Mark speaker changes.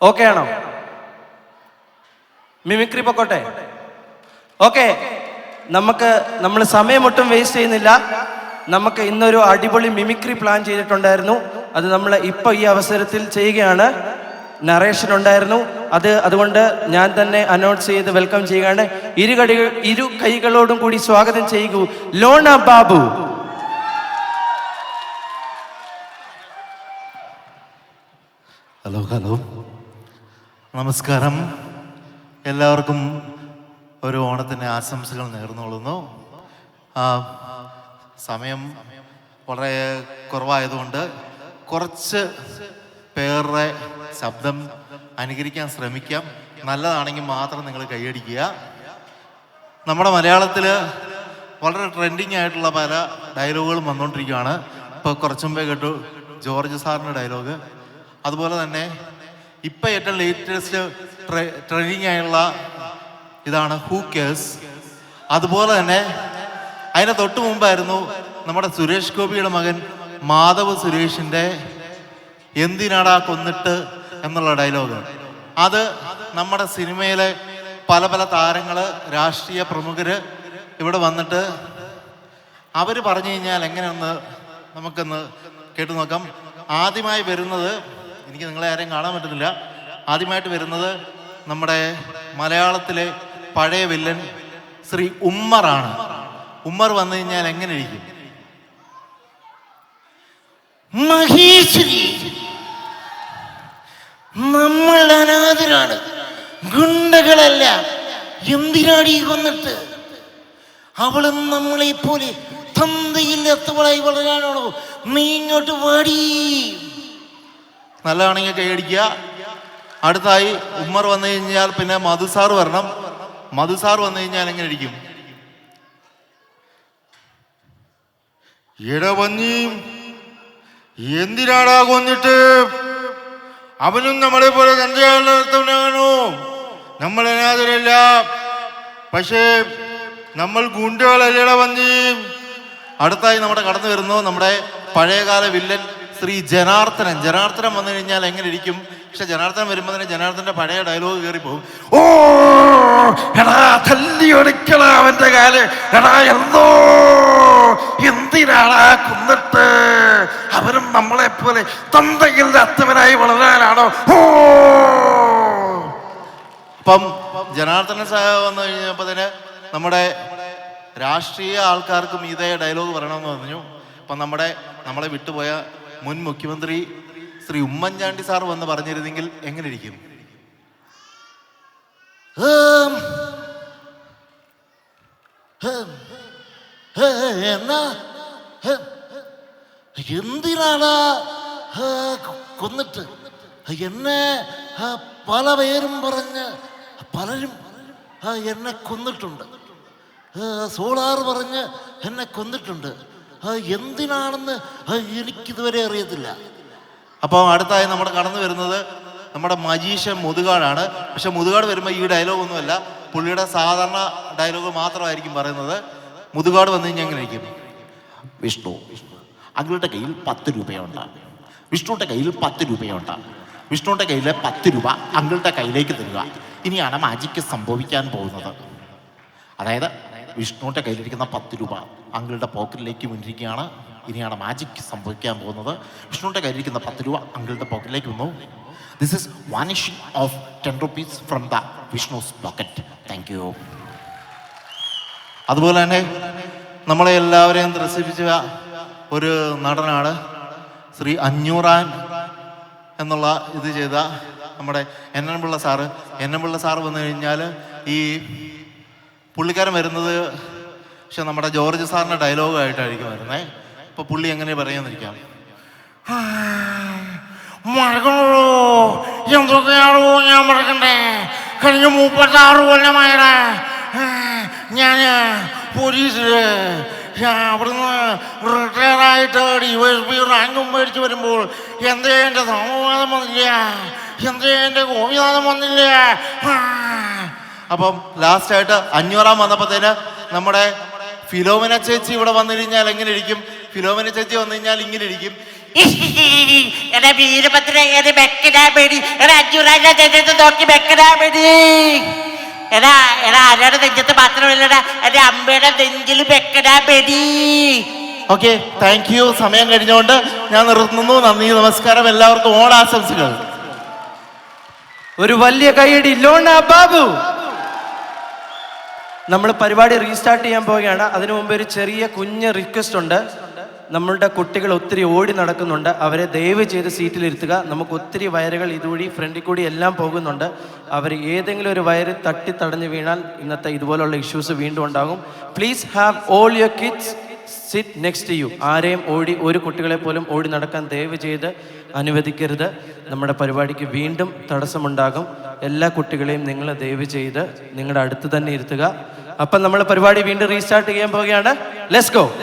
Speaker 1: Okay ആണോ? Mimicry പൊക്കോട്ടെ? Okay, നമ്മൾ സമയമൊട്ടും വേസ്റ്റ് ചെയ്യുന്നില്ല. നമുക്ക് ഇന്നൊരു അടിപൊളി മിമിക്രി പ്ലാൻ ചെയ്തിട്ടുണ്ടായിരുന്നു. അത് നമ്മൾ ഇപ്പോൾ ഈ അവസരത്തിൽ ചെയ്യുകയാണ്. നറേഷൻ ഉണ്ടായിരുന്നു. അതുകൊണ്ട് ഞാൻ തന്നെ അനൗൺസ് ചെയ്ത് വെൽക്കം ചെയ്യുകയാണ്. ഇരു കൈകളോടും കൂടി സ്വാഗതം ചെയ്യൂ ലോണ ബാബു.
Speaker 2: ഹലോ ഹലോ, നമസ്കാരം. എല്ലാവർക്കും ഒരു ഓണത്തിൻ്റെ ആശംസകൾ നേർന്നുകൊള്ളുന്നു. സമയം വളരെ കുറവായതുകൊണ്ട് കുറച്ച് പേരുടെ ശബ്ദം അനുകരിക്കാൻ ശ്രമിക്കാം. നല്ലതാണെങ്കിൽ മാത്രം നിങ്ങൾ കൈയടിക്കുക. നമ്മുടെ മലയാളത്തിൽ വളരെ ട്രെൻഡിങ് ആയിട്ടുള്ള പല ഡയലോഗുകളും വന്നുകൊണ്ടിരിക്കുകയാണ്. ഇപ്പോൾ കുറച്ചു മുമ്പേ കേട്ടു ജോർജ് സാറിൻ്റെ ഡയലോഗ്. അതുപോലെ തന്നെ ഇപ്പം ഏറ്റവും ലേറ്റസ്റ്റ് ട്രെൻഡിങ് ആയുള്ള ഇതാണ് ഹൂ കേഴ്സ്. അതുപോലെ തന്നെ അതിന് തൊട്ട് മുമ്പായിരുന്നു നമ്മുടെ സുരേഷ് ഗോപിയുടെ മകൻ മാധവ് സുരേഷിൻ്റെ എന്തിനാടാ കൊന്നിട്ട് എന്നുള്ള ഡയലോഗ്. അത് നമ്മുടെ സിനിമയിലെ പല പല താരങ്ങൾ, രാഷ്ട്രീയ പ്രമുഖർ ഇവിടെ വന്നിട്ട് അവർ പറഞ്ഞു കഴിഞ്ഞാൽ എങ്ങനെയൊന്ന് നമുക്കൊന്ന് കേട്ടു നോക്കാം. ആദ്യമായി വരുന്നത്, എനിക്ക് നിങ്ങളെ ആരെയും കാണാൻ പറ്റുന്നില്ല, ആദ്യമായിട്ട് വരുന്നത് നമ്മുടെ മലയാളത്തിലെ പഴയ വില്ലൻ ശ്രീ ഉമ്മറാണ്. ഉമ്മർ വന്നു കഴിഞ്ഞാൽ എങ്ങനെ ഇരിക്കും?
Speaker 3: മഹേശ്വരി, നമ്മൾ അനാഥരാണ്, ഗുണ്ടകളല്ല. എന്തിനാടി കൊന്നിട്ട്? അവളും നമ്മളെ പോലെ തന്തയില്ലാത്തവളായി വളരാനാണോ? നീ ഇങ്ങോട്ട് വാടി.
Speaker 2: നല്ലതാണെങ്കിൽ കൈയടിക്കുക. അടുത്തായി ഉമ്മർ വന്നു കഴിഞ്ഞാൽ പിന്നെ മധുസാർ വരണം. മധുസാർ വന്നു കഴിഞ്ഞാൽ എങ്ങനെ ഇരിക്കും?
Speaker 4: ഇടവഞ്ഞി, എന്തിനാടാ കൊന്നിട്ട്? അവനും നമ്മളെ പോലെ തന്തയാണോ? നമ്മൾ അനാഥരല്ല, പക്ഷേ നമ്മൾ ഗുണ്ടകളല്ലേടാ വഞ്ഞി.
Speaker 2: അടുത്തായി നമ്മുടെ കടന്നു വരുന്നു നമ്മുടെ പഴയകാല വില്ലൻ ശ്രീ ജനാർദ്ദനൻ. ജനാർദ്ദനൻ വന്നു കഴിഞ്ഞാൽ എങ്ങനെ ഇരിക്കും? പക്ഷെ ജനാർദ്ദനൻ വരുമ്പോൾ തന്നെ ജനാർദ്ദന്റെ പഴയ ഡയലോഗ് കയറി പോകും.
Speaker 4: ഓ എടാ, തല്ലി ഒടിക്കണ അവന്റെ കാല്. എടാ, എന്തിനാടാ കൊന്നിട്ട്? അവരും നമ്മളെ പോലെ തന്തയില്ലാത്തവനായി വളരാനാണോ? ഓ
Speaker 2: അപ്പം ജനാർദ്ദനൻ സാഹ വന്നു കഴിഞ്ഞപ്പോൾ തന്നെ നമ്മുടെ രാഷ്ട്രീയ ആൾക്കാർക്കും ഇതേ ഡയലോഗ് പറയണമെന്ന് പറഞ്ഞു. അപ്പം നമ്മളെ വിട്ടുപോയ മുൻ മുഖ്യമന്ത്രി ശ്രീ ഉമ്മൻചാണ്ടി സാർ വന്ന് പറഞ്ഞിരുന്നെങ്കിൽ എങ്ങനെ ഇരിക്കും?
Speaker 3: എന്നാ എന്തിനാണ് കൊന്നിട്ട്? എന്നെ പല പേരും പറഞ്ഞ് പലരും എന്നെ കൊന്നിട്ടുണ്ട്. സോളാർ പറഞ്ഞ് എന്നെ കൊന്നിട്ടുണ്ട്. എന്തിനാണെന്ന് എനിക്കിതുവരെ അറിയത്തില്ല.
Speaker 2: അപ്പോൾ അടുത്തായി നമ്മുടെ കടന്നു വരുന്നത് നമ്മുടെ മജീഷ്യൻ മുതുകാടാണ്. പക്ഷെ മുതുകാട് വരുമ്പോൾ ഈ ഡയലോഗ് ഒന്നുമല്ല, പുള്ളിയുടെ സാധാരണ ഡയലോഗ് മാത്രമായിരിക്കും പറയുന്നത്. മുതുകാട് വന്നു കഴിഞ്ഞാൽ എങ്ങനെ ഇരിക്കും?
Speaker 3: വിഷ്ണു, അങ്ങളുടെ കയ്യിൽ 10 രൂപയുണ്ട്. വിഷ്ണുവിൻ്റെ കയ്യിൽ 10 രൂപയുണ്ട്. വിഷ്ണുവിൻ്റെ കയ്യിലെ 10 രൂപ അങ്ങളുടെ കയ്യിലേക്ക് തരിക. ഇനിയാണ് മാജിക്ക് സംഭവിക്കാൻ പോകുന്നത്. അതായത് വിഷ്ണുവിൻ്റെ കയ്യിലിരിക്കുന്ന 10 രൂപ അങ്കിളുടെ പോക്കറ്റിലേക്ക് വീണിരിക്കുകയാണ്. ഇനിയാണ് മാജിക് സംഭവിക്കാൻ പോകുന്നത്. വിഷ്ണുവിൻ്റെ കയ്യിലിരിക്കുന്ന 10 രൂപ അങ്കിളുടെ പോക്കറ്റിലേക്ക് വന്നു. This is vanishing of 10 rupees from the Vishnu's pocket. Thank you.
Speaker 2: അതുപോലെ തന്നെ നമ്മളെ എല്ലാവരെയും ത്രസിപ്പിച്ച ഒരു നടനാണ് ശ്രീ അഞ്ഞൂറാൻ എന്നുള്ള ഇത് ചെയ്ത നമ്മുടെ എന്നൻപിള്ള സാറ്. എന്നൻപിള്ള സാറ് വന്നു കഴിഞ്ഞാൽ ഈ പുള്ളിക്കാരൻ വരുന്നത് പക്ഷെ നമ്മുടെ ജോർജ് സാറിൻ്റെ ഡയലോഗായിട്ടായിരിക്കും വരുന്നത്. ഇപ്പോൾ പുള്ളി എങ്ങനെ പറയുമെന്നിരിക്കാം.
Speaker 3: മറക്കണോ? എന്തൊക്കെയാണോ ഞാൻ മറക്കണ്ടേ? കഴിഞ്ഞ 36 കൊല്ലമായടാ ഞാൻ പോലീസില്. അവിടുന്ന് റിട്ടയറായിട്ട് DYSP റാങ്കും മേടിച്ച് വരുമ്പോൾ എന്തേ എൻ്റെ സമവാദം വന്നില്ല, എന്തേ എൻ്റെ ഗോപിനാഥം വന്നില്ല.
Speaker 2: അപ്പം ലാസ്റ്റായിട്ട് 500 വന്നപ്പോഴത്തേന് നമ്മുടെ ഫിലോമിന ചേച്ചി ഇവിടെ വന്നു കഴിഞ്ഞാൽ എങ്ങനെ ഇരിക്കും? ഫിലോമിന ചേച്ചി വന്നു കഴിഞ്ഞാൽ ഇങ്ങനെ ഇരിക്കും.
Speaker 5: എടാ വീരഭദ്ര എന്നെ വെക്കടാ പേടി എടാ അഞ്ചൂറായിരം നെഞ്ചത്ത് നോക്കി വെക്കടാ പേടി എടാ എടാ ആരുടെ നെഞ്ചത്ത് മാത്രമല്ലടാ എന്റെ അമ്മയുടെ നെഞ്ചിൽ വെക്കടാ പേടി.
Speaker 2: Okay, thank you. സമയം കഴിഞ്ഞുകൊണ്ട് ഞാൻ നിർത്തുന്നു. നന്ദി, നമസ്കാരം. എല്ലാവർക്കും ഓണാശംസകൾ.
Speaker 1: ഒരു വലിയ കൈയടി ലോണ ബാബു. നമ്മൾ പരിപാടി റീസ്റ്റാർട്ട് ചെയ്യാൻ പോവുകയാണ്. അതിനു മുമ്പ് ഒരു ചെറിയ കുഞ്ഞ് റിക്വസ്റ്റ് ഉണ്ട്. നമ്മളുടെ കുട്ടികൾ ഒത്തിരി ഓടി നടക്കുന്നുണ്ട്. അവരെ ദയവ് ചെയ്ത് സീറ്റിലിരുത്തുക. നമുക്ക് ഒത്തിരി വയറുകൾ ഇതുവഴി ഫ്രണ്ടിൽ കൂടി എല്ലാം പോകുന്നുണ്ട്. അവർ ഏതെങ്കിലും ഒരു വയറ് തട്ടി തടഞ്ഞു വീണാൽ ഇന്നത്തെ ഇതുപോലുള്ള ഇഷ്യൂസ് വീണ്ടും ഉണ്ടാകും. Please have all your kids sit next to you. ആരെയും ഒരു കുട്ടികളെ പോലും ഓടി നടക്കാൻ ദയവ് ചെയ്ത് അനുവദിക്കരുത്. നമ്മുടെ പരിപാടിക്ക് വീണ്ടും തടസ്സമുണ്ടാകും. എല്ലാ കുട്ടികളെയും നിങ്ങൾ ദയവ് ചെയ്ത് നിങ്ങളുടെ അടുത്ത് തന്നെ ഇരുത്തുക. അപ്പം നമ്മൾ പരിപാടി വീണ്ടും റീസ്റ്റാർട്ട് ചെയ്യാൻ പോവുകയാണ്. Let's go.